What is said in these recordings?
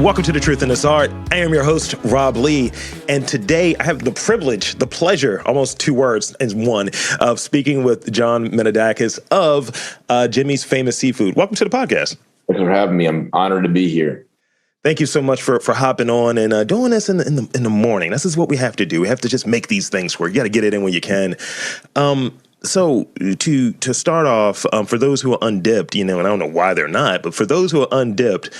Welcome to The Truth in This Art. I am your host, Rob Lee, and today I have the privilege, the pleasure, almost two words in one, of speaking with John Minadakis of Jimmy's Famous Seafood. Welcome to the podcast. Thanks for having me. I'm honored to be here. Thank you so much for hopping on and doing this in the morning. This is what we have to do. We have to just make these things work. You got to get it in when you can. So to start off, for those who are undipped, and I don't know why they're not, but for those who are undipped,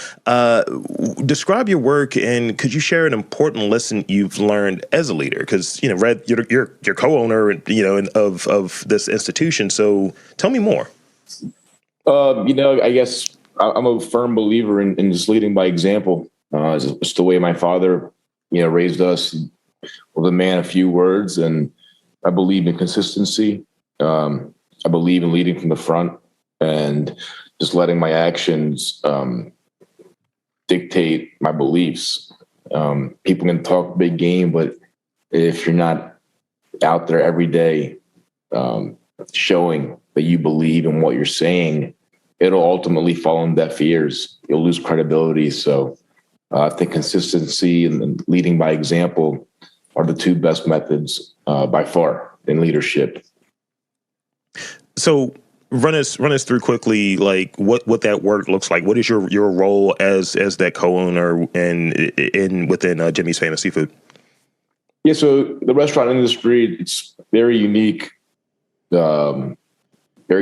describe your work and could you share an important lesson you've learned as a leader? Because Red, you're co-owner, of this institution. So tell me more. I guess I'm a firm believer in just leading by example. It's the way my father, raised us. Was a man of few words, and I believe in consistency. I believe in leading from the front and just letting my actions dictate my beliefs. People can talk big game, but if you're not out there every day showing that you believe in what you're saying, it'll ultimately fall on deaf ears. You'll lose credibility. So I think consistency and leading by example are the two best methods by far in leadership. So run us through quickly, like what that work looks like. What is your role as that co-owner and within Jimmy's Famous Seafood? Yeah, so the restaurant industry, it's very unique, very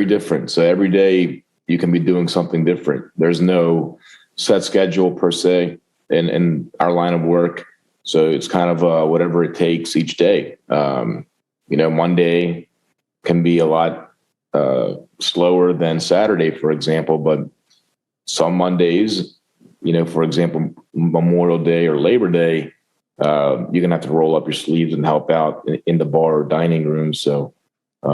different. So every day you can be doing something different. There's no set schedule per se in our line of work. So it's kind of whatever it takes each day. Monday can be a lot slower than Saturday, for example, but some Mondays, for example, Memorial Day or Labor Day, you're going to have to roll up your sleeves and help out in the bar or dining room. So, I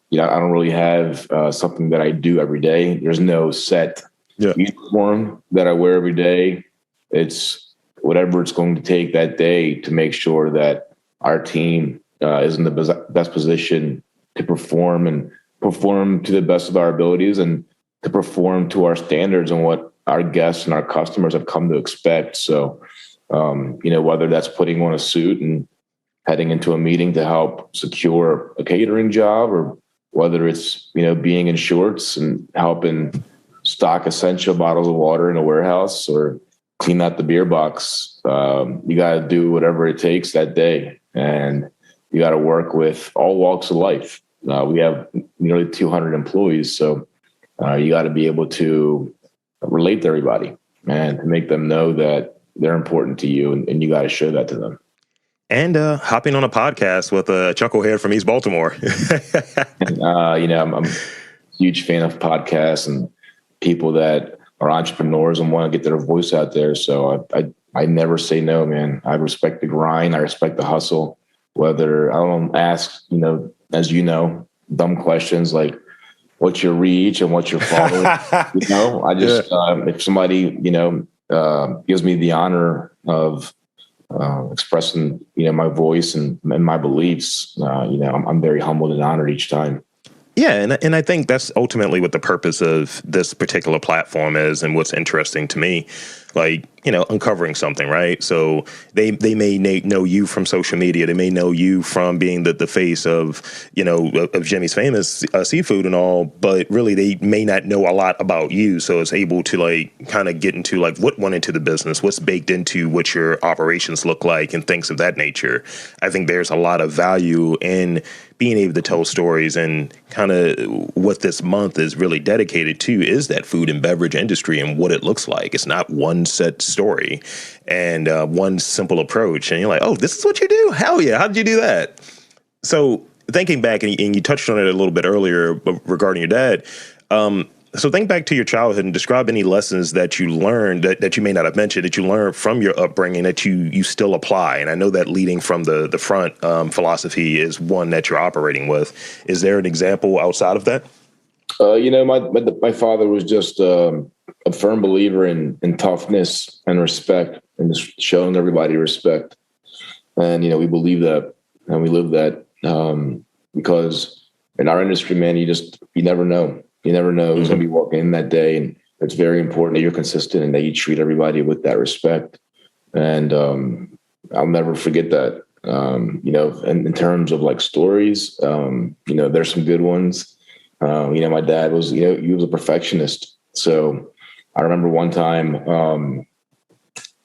don't really have something that I do every day. There's no set uniform that I wear every day. It's whatever it's going to take that day to make sure that our team is in the best position to perform to the best of our abilities and to perform to our standards and what our guests and our customers have come to expect. So, whether that's putting on a suit and heading into a meeting to help secure a catering job, or whether it's, being in shorts and helping stock essential bottles of water in a warehouse or clean out the beer box, you got to do whatever it takes that day. And you got to work with all walks of life. We have nearly 200 employees, so you got to be able to relate to everybody and to make them know that they're important to you, and you got to show that to them. And hopping on a podcast with a chucklehead from East Baltimore. I'm a huge fan of podcasts and people that are entrepreneurs and want to get their voice out there. So I never say no, man. I respect the grind. I respect the hustle. Whether I don't ask, as dumb questions like what's your reach and what's your following. I just if somebody gives me the honor of expressing my voice and my beliefs, I'm very humbled and honored each time. Yeah, and I think that's ultimately what the purpose of this particular platform is, and what's interesting to me, uncovering something, right? So they may know you from social media, they may know you from being the face of of Jimmy's Famous Seafood and all, but really they may not know a lot about you. So it's able to kind of get into what went into the business, what's baked into what your operations look like, and things of that nature. I think there's a lot of value in being able to tell stories, and kind of what this month is really dedicated to is that food and beverage industry and what it looks like. It's not one set story and one simple approach. And you're like, oh, this is what you do? Hell yeah. How did you do that? So thinking back, and you touched on it a little bit earlier regarding your dad. So think back to your childhood and describe any lessons that you learned that you may not have mentioned, that you learned from your upbringing that you still apply. And I know that leading from the front philosophy is one that you're operating with. Is there an example outside of that? My father was just a firm believer in toughness and respect, and just showing everybody respect. And, we believe that and we live that because in our industry, man, you never know. You never know who's going to be walking in that day. And it's very important that you're consistent and that you treat everybody with that respect. And I'll never forget that. In terms of like stories, there's some good ones. My dad was, he was a perfectionist. So I remember one time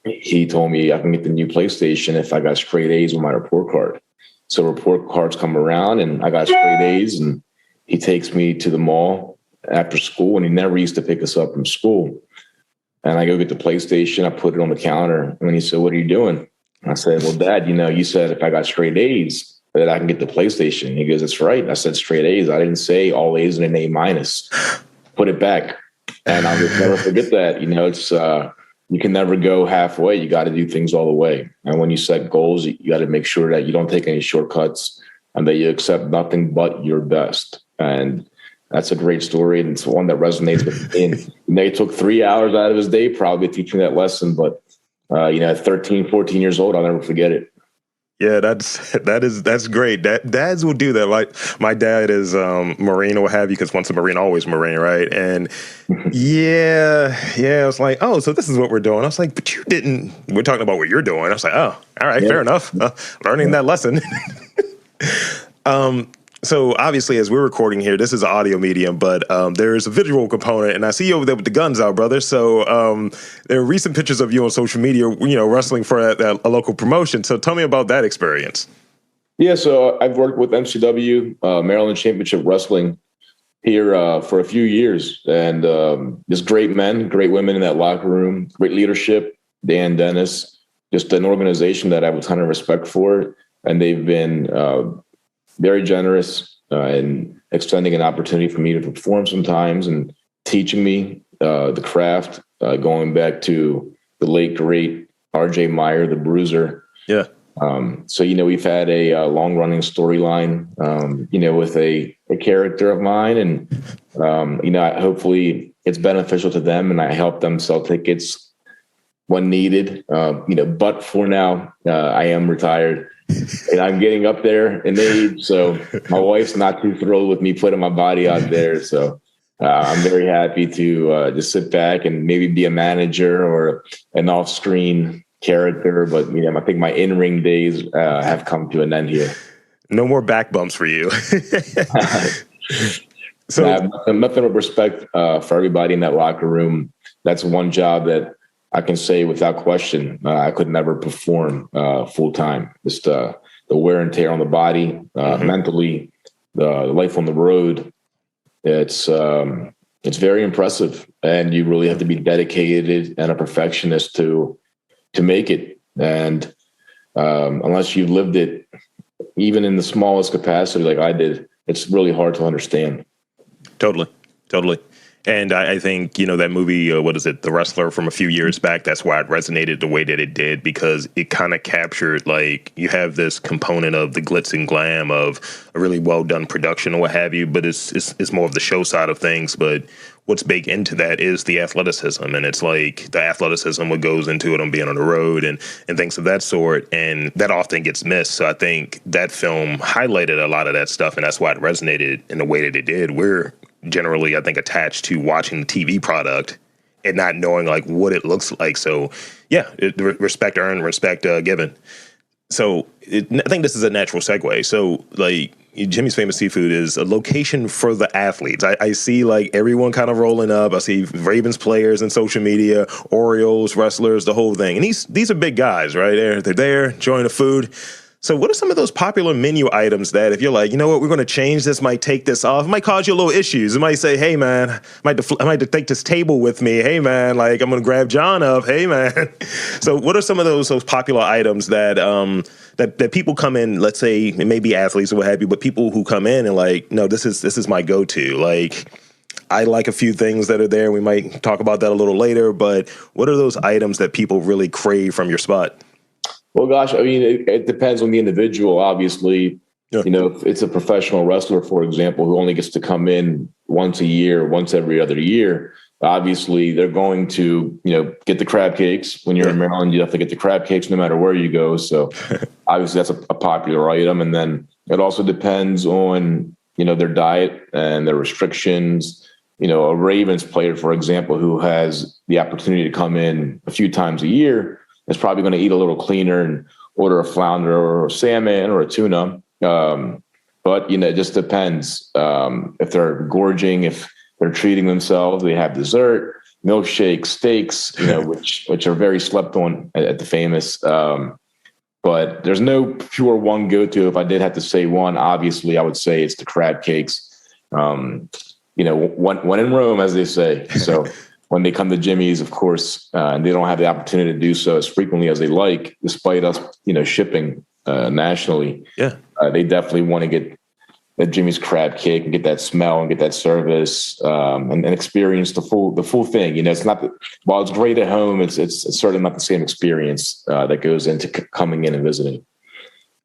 he told me I can get the new PlayStation if I got straight A's with my report card. So report cards come around and I got straight A's, and he takes me to the mall after school, and he never used to pick us up from school. And I go get the PlayStation, I put it on the counter, and he said, "What are you doing?" I said, "Well, Dad, you said if I got straight A's that I can get the PlayStation." He goes, "That's right. I said straight A's. I didn't say all A's and an A minus. Put it back." And I'll just never forget that. It's you can never go halfway. You got to do things all the way. And when you set goals, you got to make sure that you don't take any shortcuts and that you accept nothing but your best. And that's a great story. And it's one that resonates with me. And he took 3 hours out of his day probably teaching that lesson. But, at 13, 14 years old, I'll never forget it. Yeah, that's great. Dads will do that. Like my dad is Marine or what have you, because once a Marine, always Marine, right? And yeah, I was like, oh, so this is what we're doing. I was like, but you didn't. We're talking about what you're doing. I was like, oh, all right, fair enough. Learning that lesson. So obviously, as we're recording here, this is an audio medium, but there's a visual component, and I see you over there with the guns out, brother. So there are recent pictures of you on social media, wrestling for a local promotion. So tell me about that experience. Yeah, so I've worked with MCW, Maryland Championship Wrestling, here for a few years, and just great men, great women in that locker room, great leadership. Dan Dennis, just an organization that I have a ton of respect for, and they've been very generous in extending an opportunity for me to perform sometimes and teaching me the craft, going back to the late, great RJ Meyer, the Bruiser. Yeah. So, we've had a long running storyline, with a character of mine, and, hopefully it's beneficial to them and I help them sell tickets when needed. But for now, I am retired. And I'm getting up there in age, so my wife's not too thrilled with me putting my body out there. So I'm very happy to just sit back and maybe be a manager or an off-screen character. But I think my in-ring days have come to an end here. No more back bumps for you. So I have nothing but respect for everybody in that locker room. That's one job that I can say without question, I could never perform full time. Just the wear and tear on the body, mentally, the life on the road. It's very impressive, and you really have to be dedicated and a perfectionist to make it. And unless you've lived it, even in the smallest capacity like I did, it's really hard to understand. Totally. And I think, that movie, what is it, The Wrestler from a few years back, that's why it resonated the way that it did, because it kind of captured, like, you have this component of the glitz and glam of a really well-done production or what have you, but it's more of the show side of things. But what's baked into that is the athleticism, and it's like the athleticism what goes into it on being on the road and things of that sort, and that often gets missed. So I think that film highlighted a lot of that stuff, and that's why it resonated in the way that it did. We're generally, I think, attached to watching the TV product and not knowing like what it looks like. So yeah, respect earned, respect given. So I think this is a natural segue. So like Jimmy's Famous Seafood is a location for the athletes. I see like everyone kind of rolling up. I see Ravens players and social media, Orioles, wrestlers, the whole thing. And these are big guys, right? They're there enjoying the food. So what are some of those popular menu items that if you're like, we're going to change this, might take this off, it might cause you a little issues. It might say, hey, man, I might take this table with me. Hey, man, like I'm going to grab John up. Hey, man. So what are some of those popular items that that people come in, let's say it may be athletes or what have you, but people who come in and like, no, this is my go-to. Like I like a few things that are there. We might talk about that a little later. But what are those items that people really crave from your spot? Well, gosh, I mean, it depends on the individual, obviously. Yeah. If it's a professional wrestler, for example, who only gets to come in once a year, once every other year, obviously they're going to, get the crab cakes. When you're in Maryland, you have to get the crab cakes no matter where you go. So obviously that's a popular item. And then it also depends on, their diet and their restrictions. a Ravens player, for example, who has the opportunity to come in a few times a year is probably going to eat a little cleaner and order a flounder or a salmon or a tuna. But, it just depends. If they're gorging, if they're treating themselves, they have dessert, milkshakes, steaks, which are very slept on at the Famous. But there's no pure one go-to. If I did have to say one, obviously I would say it's the crab cakes. When in Rome, as they say. So when they come to Jimmy's, of course, and they don't have the opportunity to do so as frequently as they like, despite us, shipping nationally. Yeah, they definitely want to get that Jimmy's crab cake and get that smell and get that service and experience the full thing. It's not while it's great at home, it's certainly not the same experience that goes into coming in and visiting.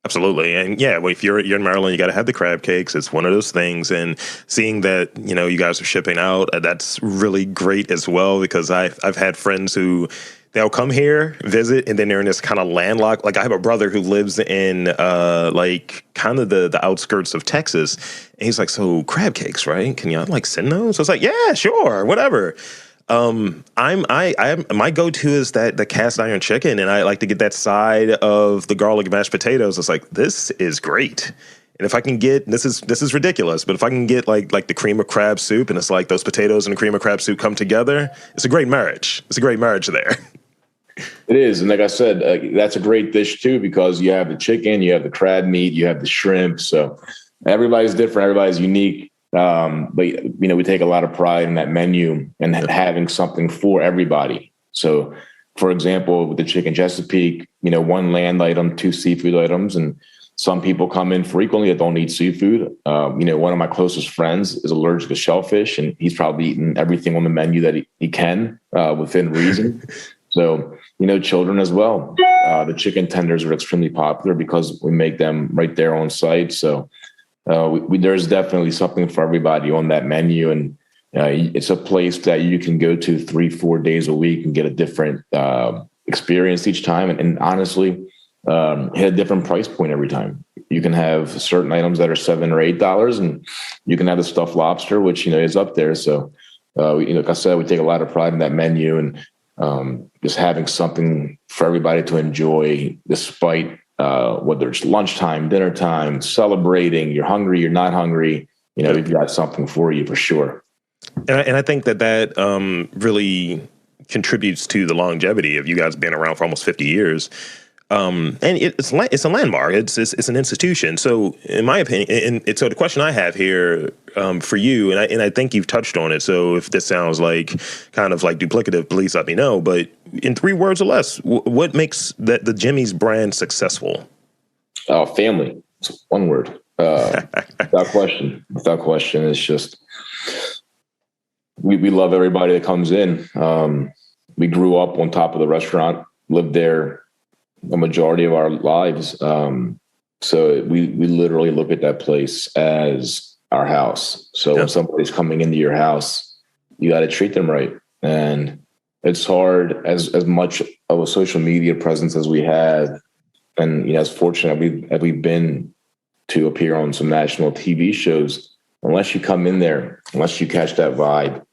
Absolutely. And yeah, well, if you're in Maryland, you got to have the crab cakes. It's one of those things. And seeing that, you guys are shipping out, that's really great as well, because I've had friends who they'll come here, visit, and then they're in this kind of landlocked. Like I have a brother who lives in kind of the outskirts of Texas. And he's like, so crab cakes, right? Can y'all send those? I was like, yeah, sure, whatever. My go-to is the cast iron chicken, and I like to get that side of the garlic mashed potatoes. It's like, this is great. And if I can get, this is ridiculous, but if I can get like the cream of crab soup, and it's like those potatoes and the cream of crab soup come together, it's a great marriage. It's a great marriage there. It is. And like I said, that's a great dish too, because you have the chicken, you have the crab meat, you have the shrimp. So everybody's different. Everybody's unique. But we take a lot of pride in that menu and having something for everybody. So for example, with the chicken Chesapeake, one land item, 2 seafood items, and some people come in frequently that don't eat seafood. One of my closest friends is allergic to shellfish, and he's probably eaten everything on the menu that he can within reason. So, children as well. The chicken tenders are extremely popular because we make them right there on site. So there's definitely something for everybody on that menu. And it's a place that you can go to 3-4 days a week and get a different experience each time. And honestly, hit a different price point every time. You can have certain items that are $7 or $8, and you can have the stuffed lobster, which, is up there. So, like I said, we take a lot of pride in that menu and just having something for everybody to enjoy, despite whether it's lunchtime, dinner time, celebrating, you're hungry, you're not hungry, we've got something for you for sure. And I think that really contributes to the longevity of you guys being around for almost 50 years. And it's a landmark. It's an institution. So in my opinion, and so the question I have here for you, and I think you've touched on it. So if this sounds like kind of like duplicative, please let me know. But in 3 words or less, what makes the Jimmy's brand successful? Family. It's one word. Without question. Without question. It's just we love everybody that comes in. We grew up on top of the restaurant, lived there a majority of our lives. So we literally look at that place as our house. So when somebody's coming into your house, you got to treat them right. And it's hard as much of a social media presence as we have. And, as fortunate as we've been to appear on some national TV shows, unless you come in there, unless you catch that vibe,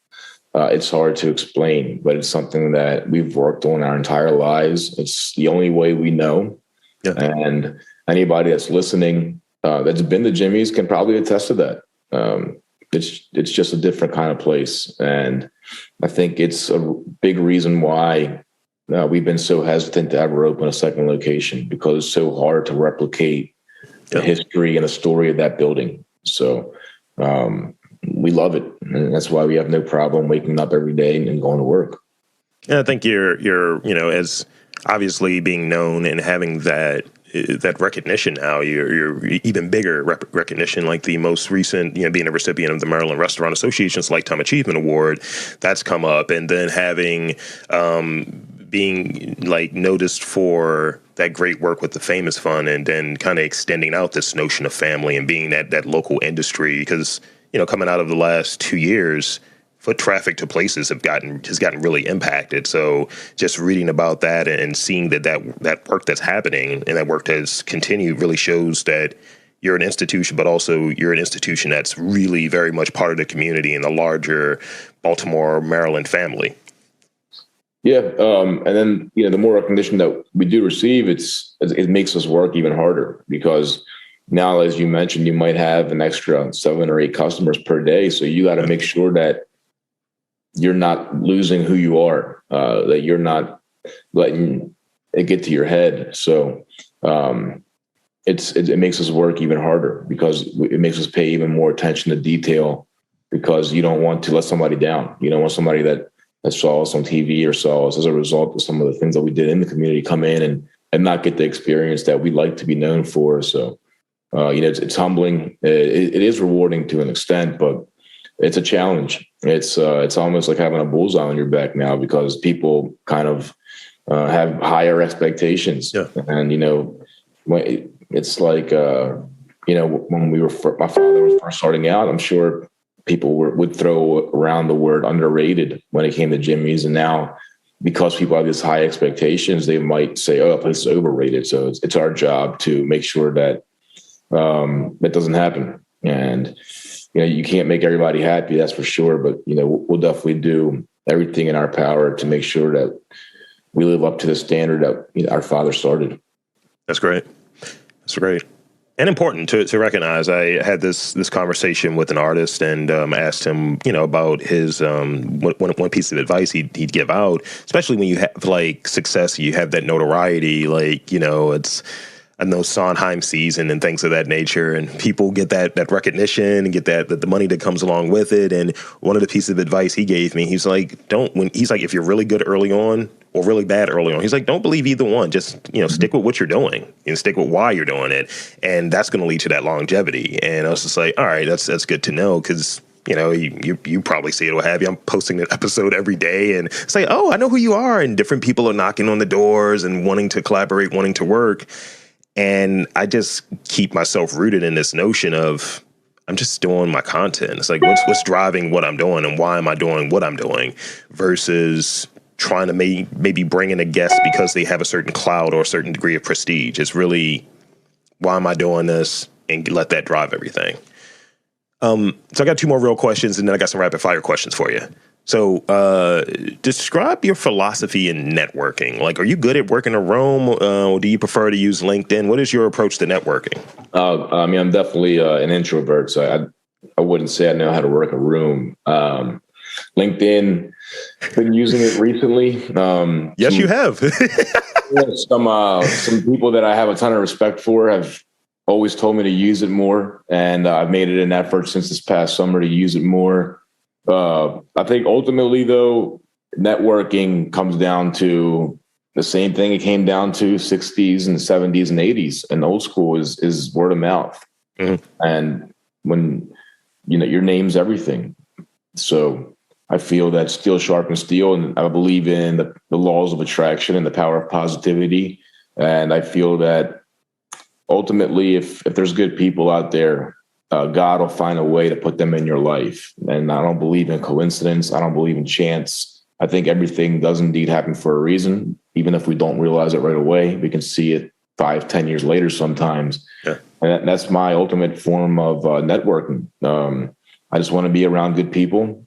it's hard to explain, but it's something that we've worked on our entire lives. It's the only way we know. Yeah. And anybody that's listening, that's been to Jimmy's can probably attest to that. It's just a different kind of place. And I think it's a big reason why we've been so hesitant to ever open a second location, because it's so hard to replicate the history and the story of that building. So, we love it. And that's why we have no problem waking up every day and going to work. And I think you're as obviously being known and having that recognition now, you're even bigger recognition, like the most recent, being a recipient of the Maryland Restaurant Association's Lifetime Achievement Award, that's come up. And then having, being noticed for that great work with the Famous Fund, and then kind of extending out this notion of family and being that local industry, because coming out of the last 2 years, foot traffic to places has gotten really impacted. So just reading about that and seeing that work that's happening and that work has continued really shows that you're an institution, but also you're an institution that's really very much part of the community and the larger Baltimore, Maryland family. Yeah, and then the more recognition that we do receive, it makes us work even harder, because now, as you mentioned, you might have an extra 7 or 8 customers per day, so you got to make sure that you're not losing who you are, that you're not letting it get to your head. So it makes us work even harder, because it makes us pay even more attention to detail, because you don't want to let somebody down. You don't want somebody that saw us on TV or saw us as a result of some of the things that we did in the community come in and not get the experience that we like to be known for. So, it's humbling. It is rewarding to an extent, but it's a challenge. It's almost like having a bullseye on your back now, because people kind of have higher expectations. Yeah. And, it's like, when my father was first starting out, I'm sure people would throw around the word underrated when it came to Jimmy's. And now, because people have these high expectations, they might say, oh, this is overrated. So it's our job to make sure that that doesn't happen. And, you can't make everybody happy, that's for sure. But, we'll definitely do everything in our power to make sure that we live up to the standard that our father started. That's great. That's great. And important to recognize. I had this conversation with an artist and asked him, about his one piece of advice he'd give out, especially when you have like success, you have that notoriety, it's I know Sondheim season and things of that nature, and people get that recognition and get that the money that comes along with it. And one of the pieces of advice he gave me, he's like, if you're really good early on or really bad early on, he's like, don't believe either one. Just, stick with what you're doing and stick with why you're doing it. And that's going to lead to that longevity. And I was just like, all right, that's good to know, because you probably see it, what have you. I'm posting an episode every day and say, oh, I know who you are. And different people are knocking on the doors and wanting to collaborate, wanting to work. And I just keep myself rooted in this notion of I'm just doing my content. It's like, what's driving what I'm doing and why am I doing what I'm doing, versus trying to maybe bring in a guest because they have a certain clout or a certain degree of prestige. It's really, why am I doing this, and let that drive everything. So I got 2 more real questions, and then I got some rapid fire questions for you. So describe your philosophy in networking. Like, are you good at working a room, or do you prefer to use LinkedIn? What is your approach to networking? I'm definitely an introvert, so I wouldn't say I know how to work a room. LinkedIn, been using it recently. Yes, you have. Some people that I have a ton of respect for have always told me to use it more, and I've made it an effort since this past summer to use it more. I think ultimately, though, networking comes down to the same thing it came down to 60s and 70s and 80s. And old school is word of mouth. Mm-hmm. And when, your name's everything. So I feel that steel sharpens steel, and I believe in the laws of attraction and the power of positivity. And I feel that ultimately, if there's good people out there, God will find a way to put them in your life. And I don't believe in coincidence. I don't believe in chance. I think everything does indeed happen for a reason. Even if we don't realize it right away, we can see it 5-10 years later sometimes. Yeah. And that's my ultimate form of networking. I just want to be around good people.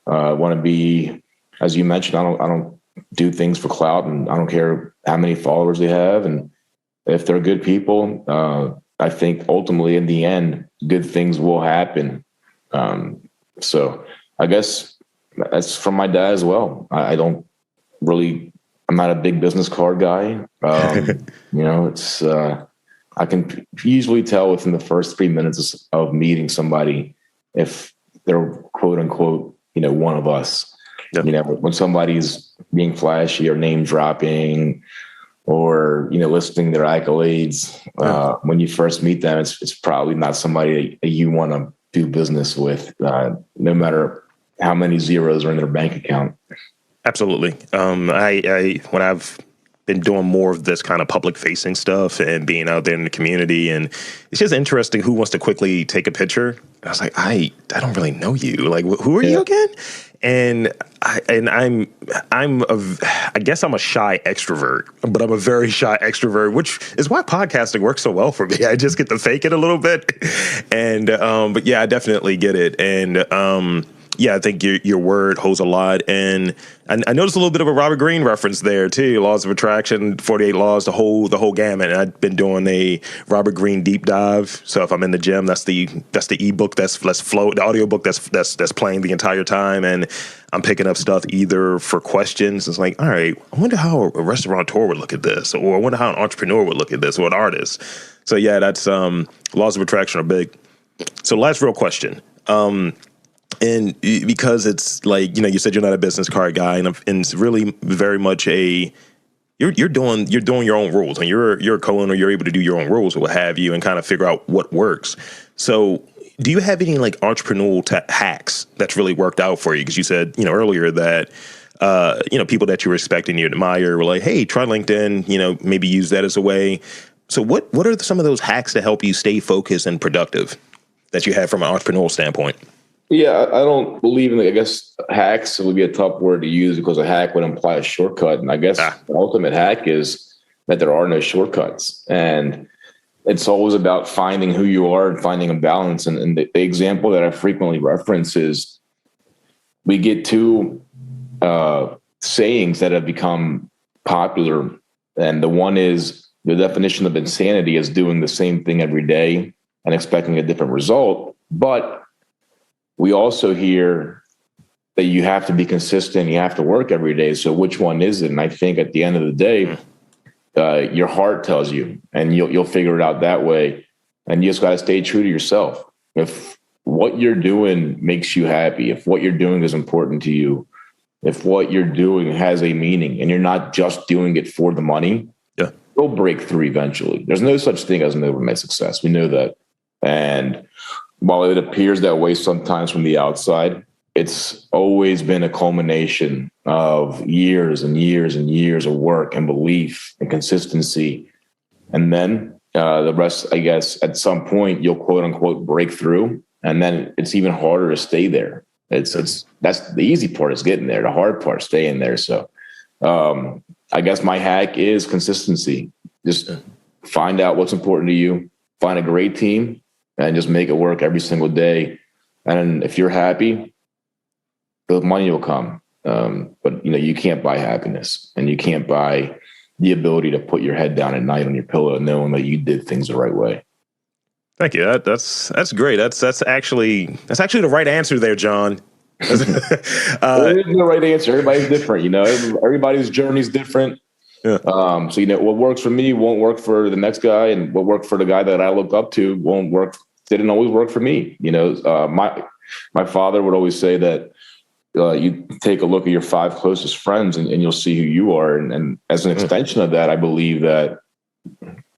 I want to be, as you mentioned, I don't do things for clout, and I don't care how many followers they have. And if they're good people, I think ultimately in the end, good things will happen. So I guess that's from my dad as well. I'm not a big business card guy. It's, I can usually tell within the first 3 minutes of meeting somebody if they're quote unquote, one of us. Yep. When somebody's being flashy or name dropping, or, listing their accolades, when you first meet them, it's probably not somebody that you want to do business with, no matter how many zeros are in their bank account. Absolutely. When I've been doing more of this kind of public facing stuff and being out there in the community. And it's just interesting who wants to quickly take a picture. I was like, I don't really know you. Like, who are you again? And I guess I'm a shy extrovert, but I'm a very shy extrovert, which is why podcasting works so well for me. I just get to fake it a little bit. And, but yeah, I definitely get it. And, yeah, I think your word holds a lot. And I noticed a little bit of a Robert Greene reference there too. Laws of Attraction, 48 Laws, the whole gamut. And I've been doing a Robert Greene deep dive. So if I'm in the gym, that's the ebook that's flow, the audiobook that's playing the entire time. And I'm picking up stuff either for questions. It's like, all right, I wonder how a restaurateur would look at this, or I wonder how an entrepreneur would look at this, or an artist. So yeah, that's laws of attraction are big. So last real question. And because it's like, you said you're not a business card guy, and it's really very much you're doing your own rules, and you're a co-owner, you're able to do your own rules or what have you, and kind of figure out what works. So do you have any like entrepreneurial hacks that's really worked out for you? Because you said, earlier that, people that you respect and you admire were like, hey, try LinkedIn, maybe use that as a way. So what are some of those hacks to help you stay focused and productive that you have from an entrepreneurial standpoint? Yeah, I don't believe in, I guess, hacks would be a tough word to use because a hack would imply a shortcut. And I guess the ultimate hack is that there are no shortcuts. And it's always about finding who you are and finding a balance. And the example that I frequently reference is we get two sayings that have become popular. And the one is the definition of insanity is doing the same thing every day and expecting a different result. But we also hear that you have to be consistent, you have to work every day. So which one is it? And I think at the end of the day, your heart tells you, and you'll figure it out that way. And you just got to stay true to yourself. If what you're doing makes you happy, if what you're doing is important to you, if what you're doing has a meaning and you're not just doing it for the money, you'll break through eventually. There's no such thing as an overnight success. We know that. And while it appears that way sometimes from the outside, it's always been a culmination of years and years and years of work and belief and consistency. And then the rest, I guess, at some point you'll quote unquote break through, and then it's even harder to stay there. That's the easy part is getting there. The hard part, staying there. So I guess my hack is consistency. Just find out what's important to you, find a great team, and just make it work every single day. And if you're happy, the money will come. But you can't buy happiness, and you can't buy the ability to put your head down at night on your pillow knowing that you did things the right way. Thank you. That's great. That's actually the right answer there, John. It is the right answer. Everybody's different, everybody's journey is different. Yeah. So what works for me won't work for the next guy, and what worked for the guy that I look up to didn't always work for me. My father would always say that you take a look at your 5 closest friends and you'll see who you are. And as an extension of that, I believe that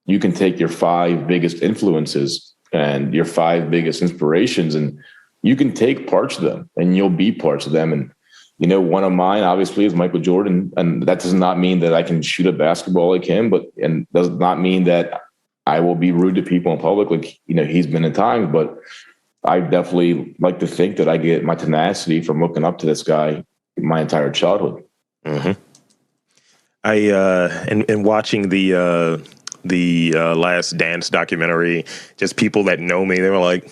you can take your 5 biggest influences and your 5 biggest inspirations, and you can take parts of them and you'll be parts of them. And one of mine obviously is Michael Jordan, and that does not mean that I can shoot a basketball like him, and does not mean that I will be rude to people in public like he's been at times. But I definitely like to think that I get my tenacity from looking up to this guy my entire childhood. Mm-hmm. In watching the Last Dance documentary, just people that know me, they were like,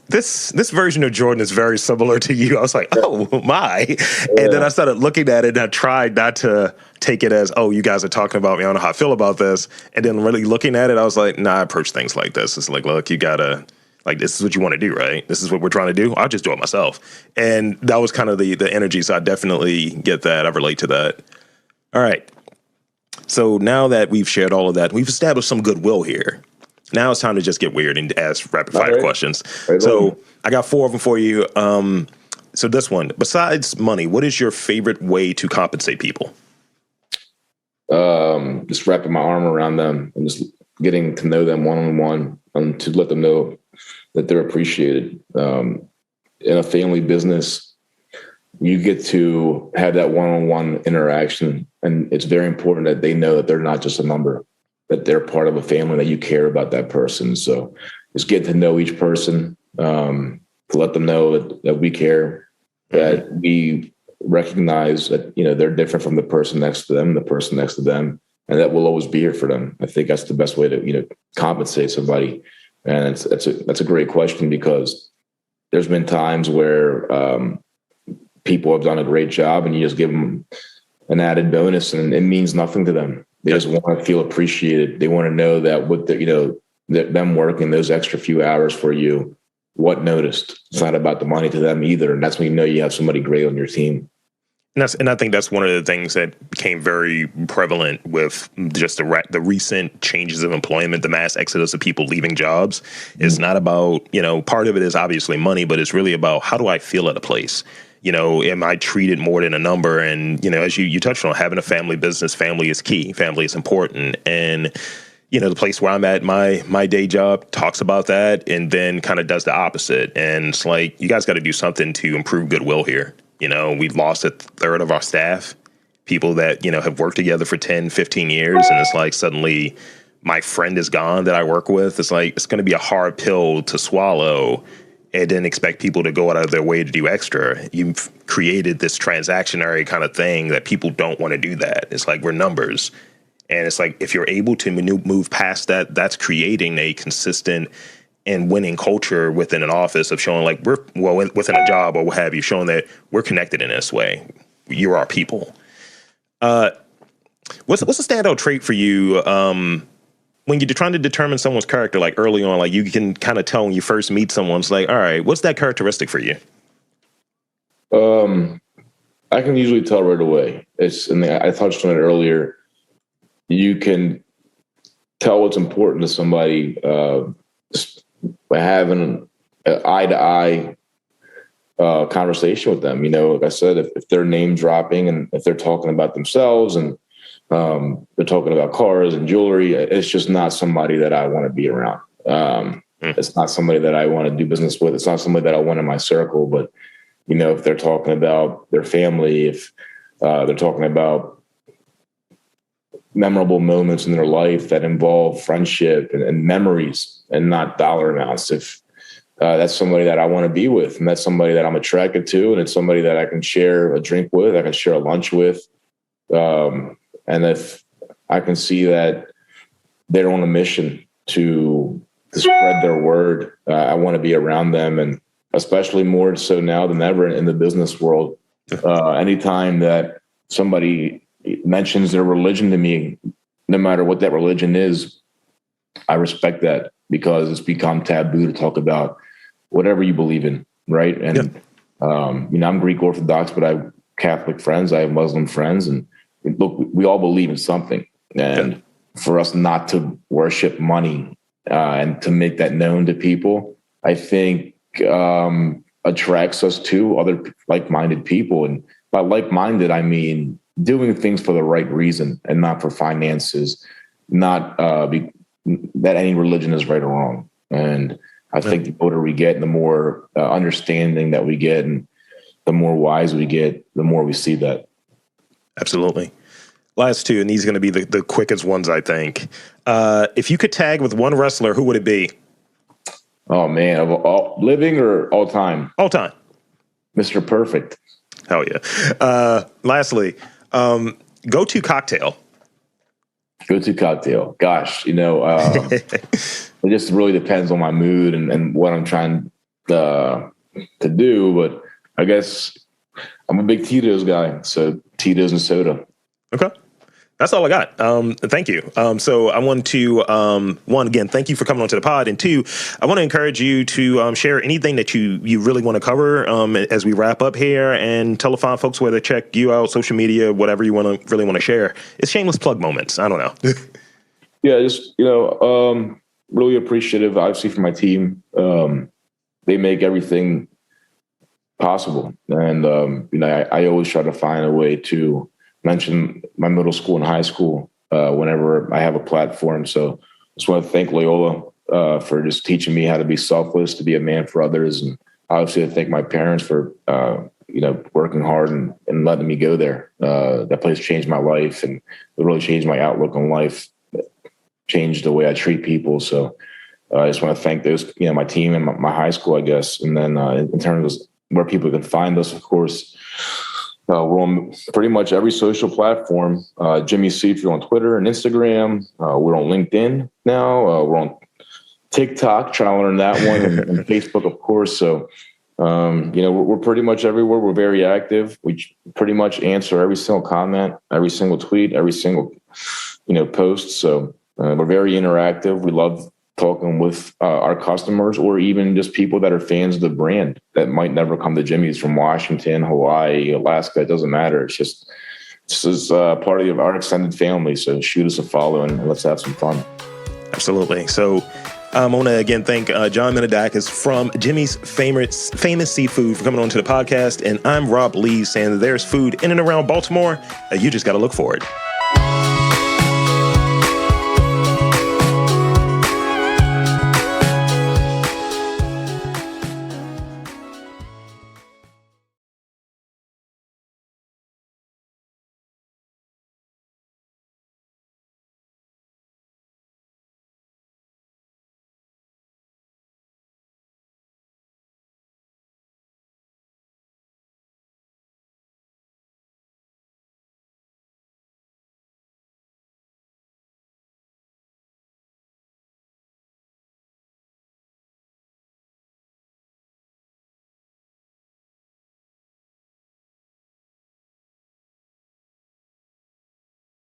this version of Jordan is very similar to you. I was like, oh my. Yeah. And then I started looking at it, and I tried not to take it as, oh, you guys are talking about me. I don't know how I feel about this. And then really looking at it, I was like, nah, I approach things like this. It's like, look, you gotta, like, this is what you want to do, right? This is what we're trying to do. I'll just do it myself. And that was kind of the energy. So I definitely get that. I relate to that. All right. So now that we've shared all of that, we've established some goodwill here. Now it's time to just get weird and ask rapid fire questions. Right. So I got 4 of them for you. So this one, besides money, what is your favorite way to compensate people? Just wrapping my arm around them and just getting to know them one-on-one, and to let them know that they're appreciated. In a family business, you get to have that one-on-one interaction. And it's very important that they know that they're not just a number, that they're part of a family, that you care about that person. So just get to know each person, to let them know that we care, that we recognize that, they're different from the person next to them, the person next to them, and that we'll always be here for them. I think that's the best way to, compensate somebody. And that's a great question, because there's been times where people have done a great job and you just give them an added bonus and it means nothing to them. They just want to feel appreciated. They want to know that what them working those extra few hours for you, what noticed. It's not about the money to them either. And that's when you have somebody great on your team. And I think that's one of the things that became very prevalent with just the recent changes of employment, the mass exodus of people leaving jobs. It's not about, part of it is obviously money, but it's really about, how do I feel at a place? Am I treated more than a number? And, as you touched on, having a family business, family is key. Family is important. And, the place where I'm at, my day job talks about that and then kind of does the opposite. And it's like, you guys got to do something to improve goodwill here. We've lost a third of our staff, people that, have worked together for 10, 15 years. And it's like, suddenly my friend is gone that I work with. It's like, it's going to be a hard pill to swallow and then expect people to go out of their way to do extra. You've created this transactionary kind of thing that people don't want to do that. It's like, we're numbers. And it's like, if you're able to move past that, that's creating a consistent and winning culture within an office of showing like within a job or what have you, showing that we're connected in this way. You're our people. What's a standout trait for you when you're trying to determine someone's character, like early on, like you can kind of tell when you first meet someone, it's like, all right, what's that characteristic for you? I can usually tell right away. I touched on it earlier. You can tell what's important to somebody by having an eye-to-eye conversation with them. Like I said, if they're name dropping and if they're talking about themselves and they're talking about cars and jewelry, it's just not somebody that I want to be around. It's not somebody that I want to do business with. It's not somebody that I want in my circle. But, if they're talking about their family, if they're talking about memorable moments in their life that involve friendship and memories and not dollar amounts, if that's somebody that I want to be with, and that's somebody that I'm attracted to, and it's somebody that I can share a drink with, I can share a lunch with. And if I can see that they're on a mission to spread their word, I want to be around them. And especially more so now than ever in the business world, anytime that somebody mentions their religion to me, no matter what that religion is, I respect that, because it's become taboo to talk about whatever you believe in, right? And I'm Greek Orthodox, but I have Catholic friends, I have Muslim friends, and look, we all believe in something. And for us not to worship money and to make that known to people, I think attracts us to other like-minded people. And by like-minded, I mean doing things for the right reason and not for finances, not that any religion is right or wrong. And I think the older we get, the more understanding that we get, and the more wise we get, the more we see that. Absolutely. Last two, and these are going to be the quickest ones, I think. If you could tag with one wrestler, who would it be? Oh, man. Of all living or all time? All time. Mr. Perfect. Hell yeah. Lastly, go-to cocktail. Go-to cocktail. Gosh, it just really depends on my mood and what I'm trying to do. But I guess I'm a big Tito's guy. So Tito's and soda. Okay. That's all I got. Thank you. So I want to, one, again, thank you for coming onto the pod. And two, I want to encourage you to share anything that you really want to cover as we wrap up here, and tell the fine folks where to check you out, social media, whatever you really want to share. It's shameless plug moments. I don't know. Yeah, just, really appreciative, obviously, for my team. They make everything possible. And, I always try to find a way to mention my middle school and high school whenever I have a platform. So just want to thank Loyola for just teaching me how to be selfless, to be a man for others. And obviously I thank my parents for working hard and letting me go there. That place changed my life, and it really changed my outlook on life, changed the way I treat people. So I just want to thank those, my team and my high school, I guess. And then in terms of where people can find us, of course, we're on pretty much every social platform. Jimmy Seafood on Twitter and Instagram. We're on LinkedIn now. We're on TikTok, trying to learn that one, and Facebook, of course. So, we're pretty much everywhere. We're very active. We pretty much answer every single comment, every single tweet, every single, post. So we're very interactive. We love talking with our customers, or even just people that are fans of the brand that might never come to Jimmy's from Washington, Hawaii, Alaska. It doesn't matter. It's just, this is part of our extended family. So shoot us a follow and let's have some fun. Absolutely. So I want to again thank John Minadakis from Jimmy's famous Seafood for coming on to the podcast. And I'm Rob Lee, saying that there's food in and around Baltimore. You just got to look for it.